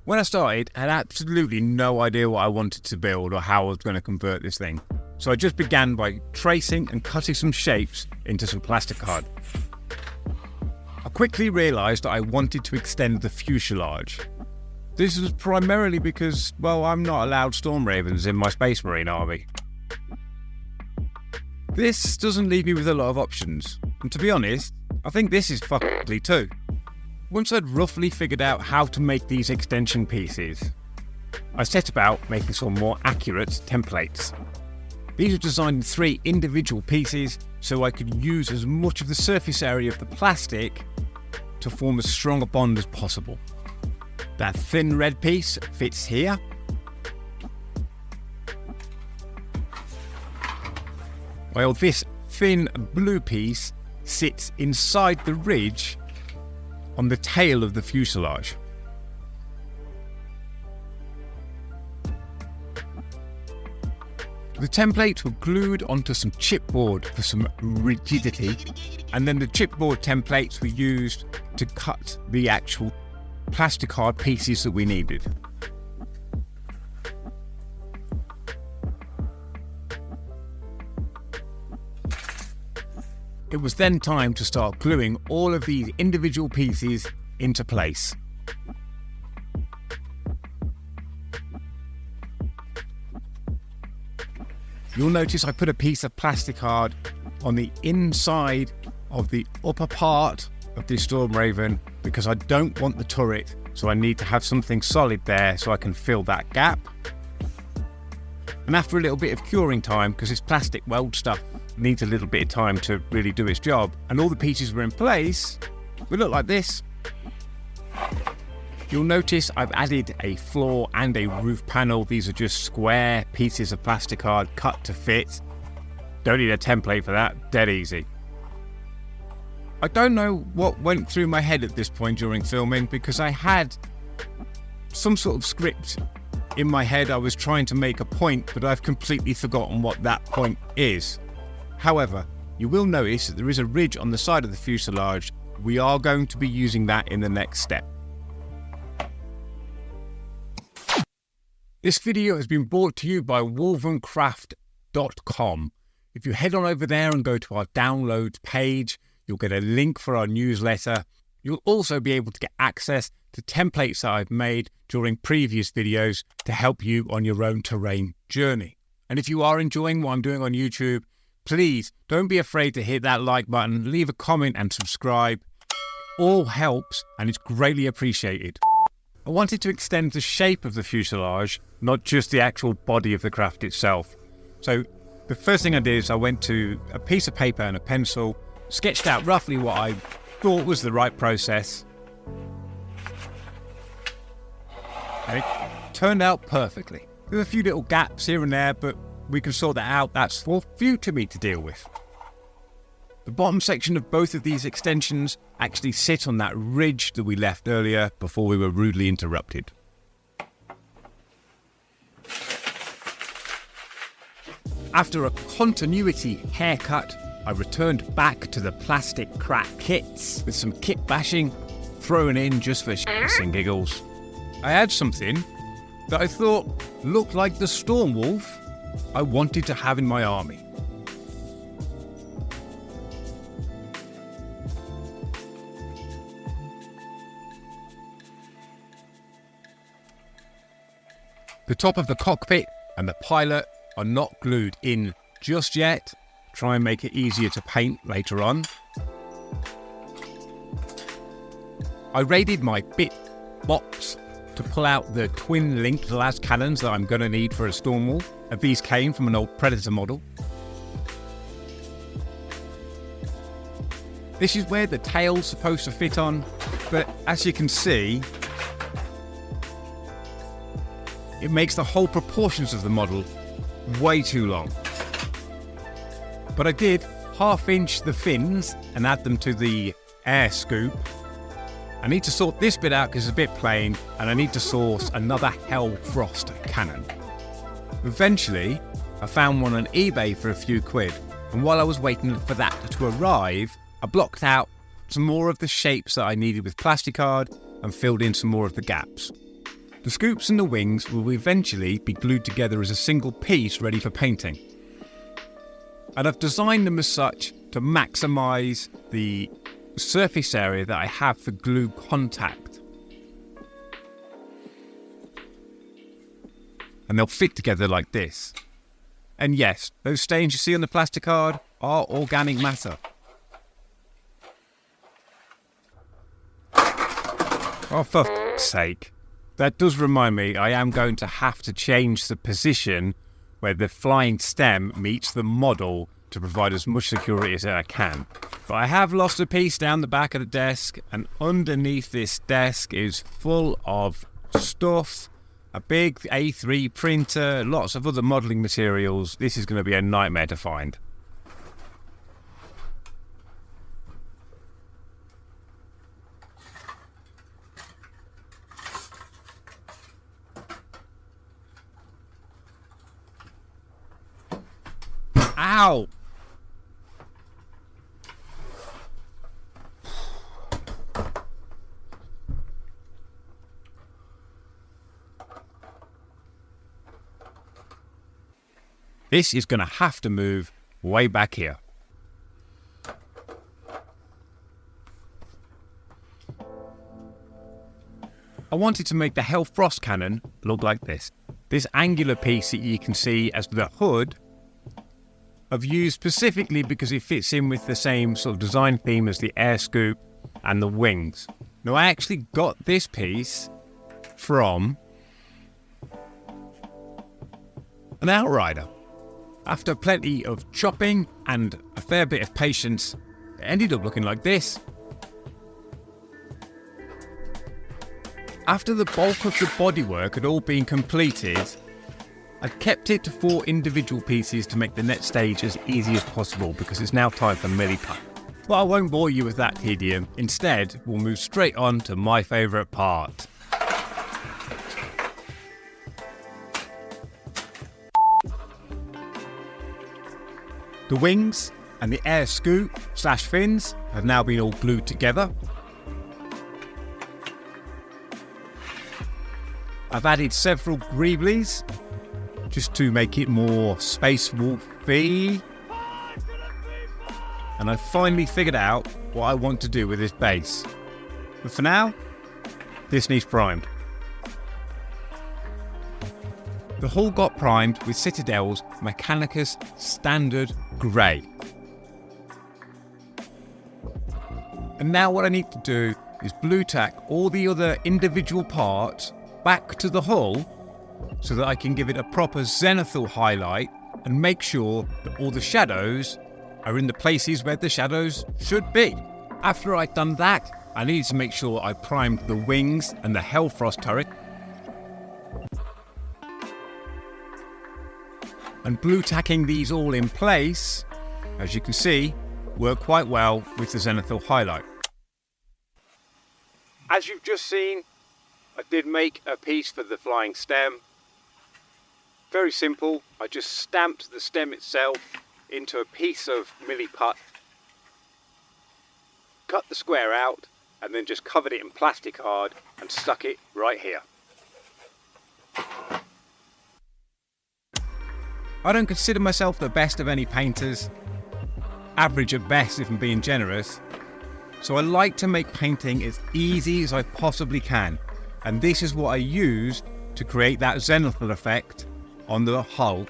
When I started, I had absolutely no idea what I wanted to build or how I was going to convert this thing. So I just began by tracing and cutting some shapes into some plasticard. I quickly realised that I wanted to extend the fuselage. This was primarily because, well, I'm not allowed Stormravens in my Space Marine army. This doesn't leave me with a lot of options, and to be honest, I think this is fucking ugly too. Once I'd roughly figured out how to make these extension pieces, I set about making some more accurate templates. These were designed in 3 individual pieces so I could use as much of the surface area of the plastic to form as strong a bond as possible. That thin red piece fits here. While this thin blue piece sits inside the ridge on the tail of the fuselage. The templates were glued onto some chipboard for some rigidity, and then the chipboard templates were used to cut the actual plasticard pieces that we needed. It was then time to start gluing all of these individual pieces into place. You'll notice I put a piece of plasticard on the inside of the upper part of this Stormraven because I don't want the turret, so I need to have something solid there so I can fill that gap. And after a little bit of curing time, because this plastic weld stuff needs a little bit of time to really do its job, and all the pieces were in place, we look like this. You'll notice I've added a floor and a roof panel. These are just square pieces of plasticard cut to fit. Don't need a template for that, dead easy. I don't know what went through my head at this point during filming because I had some sort of script in my head. I was trying to make a point, but I've completely forgotten what that point is. However, you will notice that there is a ridge on the side of the fuselage. We are going to be using that in the next step. This video has been brought to you by Wulvenkraft.com. If you head on over there and go to our downloads page, you'll get a link for our newsletter. You'll also be able to get access to templates that I've made during previous videos to help you on your own terrain journey. And if you are enjoying what I'm doing on YouTube, please don't be afraid to hit that like button, leave a comment and subscribe. All helps and it's greatly appreciated. I wanted to extend the shape of the fuselage, not just the actual body of the craft itself. So the first thing I did is I went to a piece of paper and a pencil, sketched out roughly what I thought was the right process. And it turned out perfectly. There were a few little gaps here and there, but we can sort that out. That's for future me to deal with. The bottom section of both of these extensions actually sit on that ridge that we left earlier before we were rudely interrupted. After a continuity haircut, I returned back to the plastic crack kits with some kitbashing thrown in just for shits and giggles. I had something that I thought looked like the Stormwolf I wanted to have in my army. The top of the cockpit and the pilot are not glued in just yet. Try and make it easier to paint later on. I raided my bit box to pull out the twin-linked las cannons that I'm going to need for a Stormwolf. And these came from an old Predator model. This is where the tail's supposed to fit on, but as you can see, it makes the whole proportions of the model way too long. But I did half-inch the fins and add them to the air scoop. I need to sort this bit out because it's a bit plain, and I need to source another Hellfrost cannon. Eventually, I found one on eBay for a few quid, and while I was waiting for that to arrive, I blocked out some more of the shapes that I needed with plasticard and filled in some more of the gaps. The The scoops and the wings will eventually be glued together as a single piece ready for painting. And I've designed them as such to maximise the surface area that I have for glue contact. And they'll fit together like this. And yes, those stains you see on the plasticard are organic matter. Oh, for f***'s sake. That does remind me, I am going to have to change the position where the flying stem meets the model to provide as much security as I can. But I have lost a piece down the back of the desk, and underneath this desk is full of stuff. A big A3 printer, lots of other modelling materials. This is going to be a nightmare to find. Ow! This is going to have to move way back here. I wanted to make the Hell Frost cannon look like this. This angular piece that you can see as the hood I've used specifically because it fits in with the same sort of design theme as the air scoop and the wings. Now I actually got this piece from an Outrider. After plenty of chopping and a fair bit of patience, it ended up looking like this. After the bulk of the bodywork had all been completed, I kept it to 4 individual pieces to make the next stage as easy as possible because it's now time for Millicut. But I won't bore you with that tedium. Instead, we'll move straight on to my favourite part. The wings and the air scoop / fins have now been all glued together. I've added several greeblies just to make it more Space Wolf-y. And I've finally figured out what I want to do with this base. But for now, this needs primed. The hull got primed with Citadel's Mechanicus Standard Grey. And now what I need to do is blue tack all the other individual parts back to the hull so that I can give it a proper zenithal highlight and make sure that all the shadows are in the places where the shadows should be. After I'd done that, I needed to make sure I primed the wings and the Hellfrost turret. And blue tacking these all in place, as you can see, work quite well with the zenithal highlight. As you've just seen, I did make a piece for the flying stem. Very simple. I just stamped the stem itself into a piece of Millicut, cut the square out, and then just covered it in plasticard and stuck it right here. I don't consider myself the best of any painters, average at best if I'm being generous, so I like to make painting as easy as I possibly can, and this is what I used to create that zenithal effect on the hull.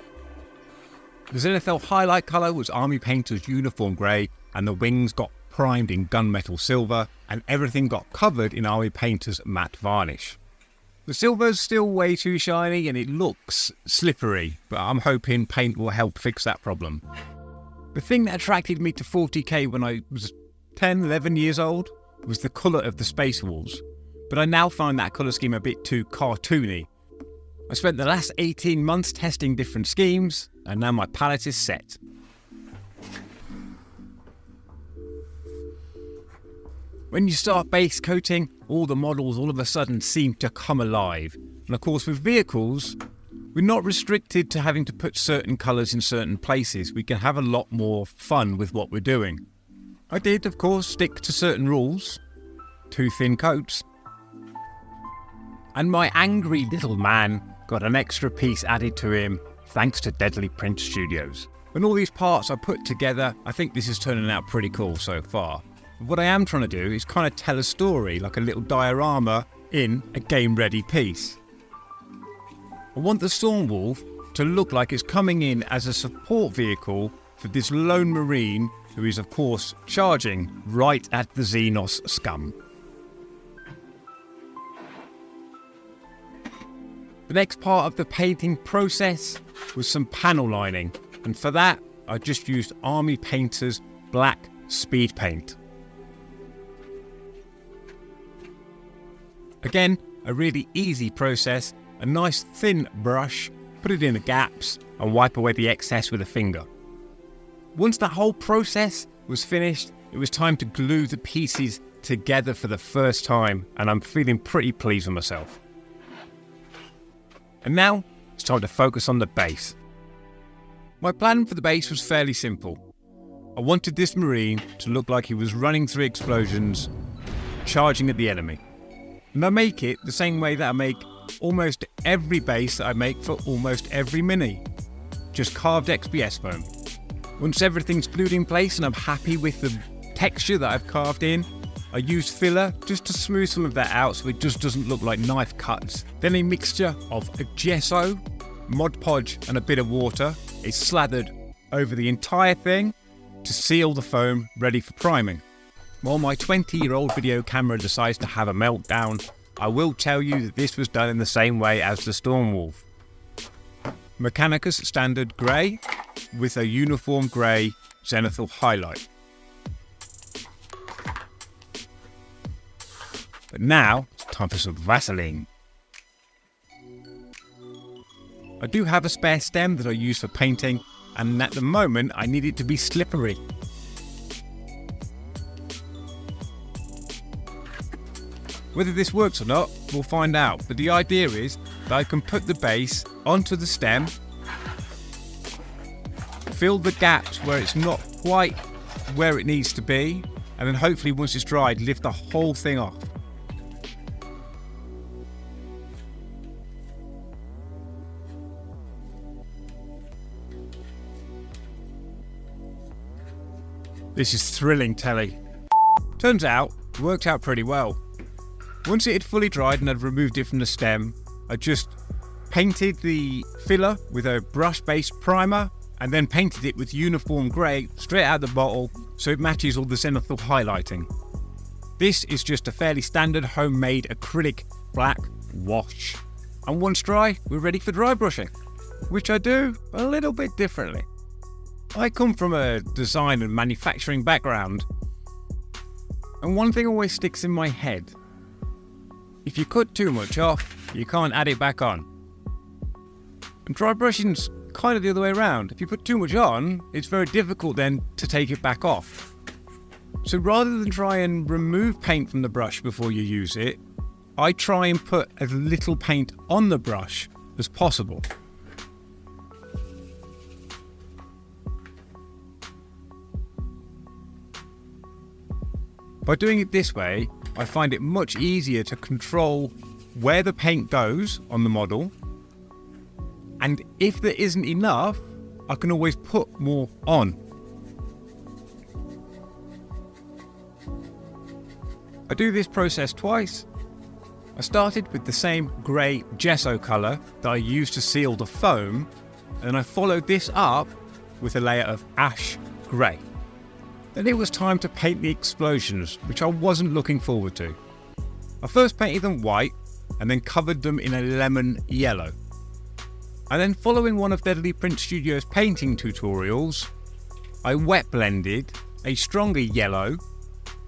The zenithal highlight colour was Army Painter's Uniform Grey, and the wings got primed in gunmetal silver, and everything got covered in Army Painter's matte varnish. The silver's still way too shiny and it looks slippery, but I'm hoping paint will help fix that problem. The thing that attracted me to 40k when I was 10, 11 years old was the colour of the Space Wolves, but I now find that colour scheme a bit too cartoony. I spent the last 18 months testing different schemes, and now my palette is set. When you start base coating, all the models all of a sudden seem to come alive. And of course with vehicles, we're not restricted to having to put certain colours in certain places. We can have a lot more fun with what we're doing. I did, of course, stick to certain rules. 2 thin coats. And my angry little man got an extra piece added to him thanks to Deadly Print Studios. When all these parts are put together, I think this is turning out pretty cool so far. But what I am trying to do is kind of tell a story, like a little diorama in a game-ready piece. I want the Stormwolf to look like it's coming in as a support vehicle for this lone marine who is of course charging right at the Xenos scum. The next part of the painting process was some panel lining, and for that I just used Army Painter's black speed paint. Again, a really easy process, a nice thin brush, put it in the gaps and wipe away the excess with a finger. Once the whole process was finished, it was time to glue the pieces together for the first time, and I'm feeling pretty pleased with myself. And now it's time to focus on the base. My plan for the base was fairly simple. I wanted this marine to look like he was running through explosions, charging at the enemy. And I make it the same way that I make almost every base that I make for almost every mini. Just carved XPS foam. Once everything's glued in place and I'm happy with the texture that I've carved in, I use filler just to smooth some of that out so it just doesn't look like knife cuts. Then a mixture of a gesso, Mod Podge and a bit of water is slathered over the entire thing to seal the foam ready for priming. While my 20-year-old video camera decides to have a meltdown, I will tell you that this was done in the same way as the Stormwolf. Mechanicus standard grey with a uniform grey zenithal highlight. But now, it's time for some Vaseline. I do have a spare stem that I use for painting, and at the moment I need it to be slippery. Whether this works or not, we'll find out, but the idea is that I can put the base onto the stem, fill the gaps where it's not quite where it needs to be, and then hopefully once it's dried, lift the whole thing off. This is thrilling telly. Turns out, it worked out pretty well. Once it had fully dried and I'd removed it from the stem, I just painted the filler with a brush-based primer and then painted it with uniform grey straight out of the bottle so it matches all the zenithal highlighting. This is just a fairly standard homemade acrylic black wash. And once dry, we're ready for dry brushing, which I do a little bit differently. I come from a design and manufacturing background, and one thing always sticks in my head. If you cut too much off, you can't add it back on. And dry brushing's kind of the other way around. If you put too much on, it's very difficult then to take it back off. So rather than try and remove paint from the brush before you use it, I try and put as little paint on the brush as possible. By doing it this way, I find it much easier to control where the paint goes on the model, and if there isn't enough, I can always put more on. I do this process twice. I started with the same grey gesso colour that I used to seal the foam, and I followed this up with a layer of ash grey. Then it was time to paint the explosions, which I wasn't looking forward to. I first painted them white and then covered them in a lemon yellow. And then following one of Deadly Print Studios' painting tutorials, I wet blended a stronger yellow,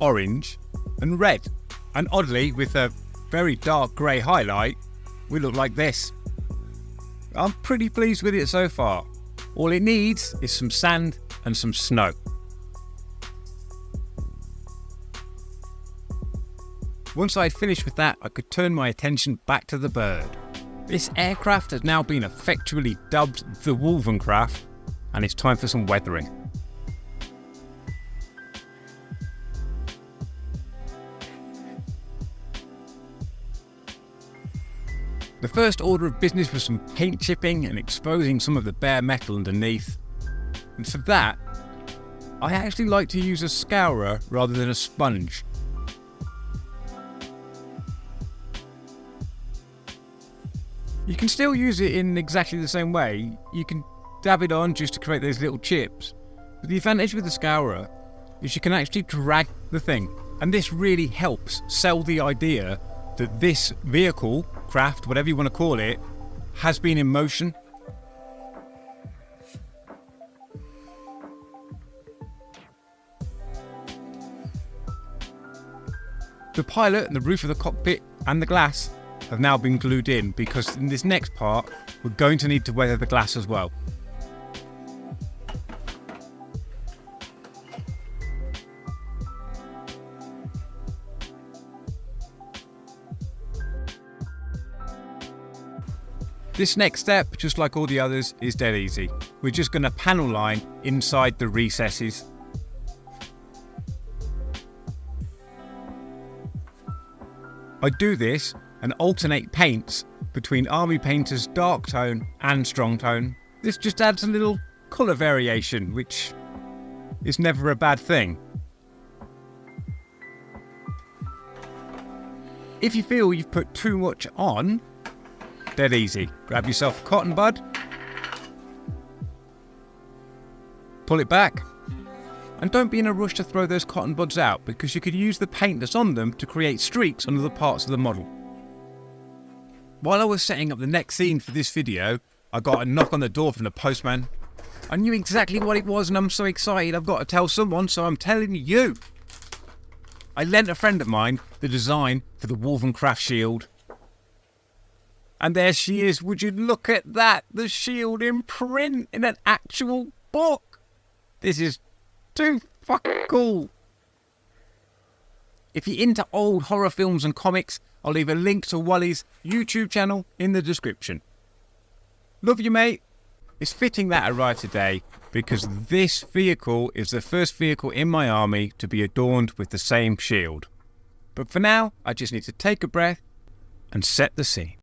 orange and red. And oddly, with a very dark grey highlight, we look like this. I'm pretty pleased with it so far. All it needs is some sand and some snow. Once I had finished with that, I could turn my attention back to the bird. This aircraft has now been effectually dubbed the Wulvenkraft, and it's time for some weathering. The first order of business was some paint chipping and exposing some of the bare metal underneath. And for that, I actually like to use a scourer rather than a sponge. You can still use it in exactly the same way. You can dab it on just to create those little chips. But the advantage with the scourer is you can actually drag the thing. And this really helps sell the idea that this vehicle, craft, whatever you want to call it, has been in motion. The pilot and the roof of the cockpit and the glass have now been glued in, because in this next part we're going to need to weather the glass as well. This next step, just like all the others, is dead easy. We're just going to panel line inside the recesses. I do this and alternate paints between Army Painter's dark tone and strong tone. This just adds a little colour variation, which is never a bad thing. If you feel you've put too much on, dead easy. Grab yourself a cotton bud, pull it back, and don't be in a rush to throw those cotton buds out, because you could use the paint that's on them to create streaks on other parts of the model. While I was setting up the next scene for this video, I got a knock on the door from the postman. I knew exactly what it was and I'm so excited I've got to tell someone, so I'm telling you. I lent a friend of mine the design for the Wulvenkraft shield. And there she is. Would you look at that? The shield in print in an actual book. This is too fucking cool. If you're into old horror films and comics, I'll leave a link to Wally's YouTube channel in the description. Love you, mate. It's fitting that I arrived today because this vehicle is the first vehicle in my army to be adorned with the same shield. But for now, I just need to take a breath and set the scene.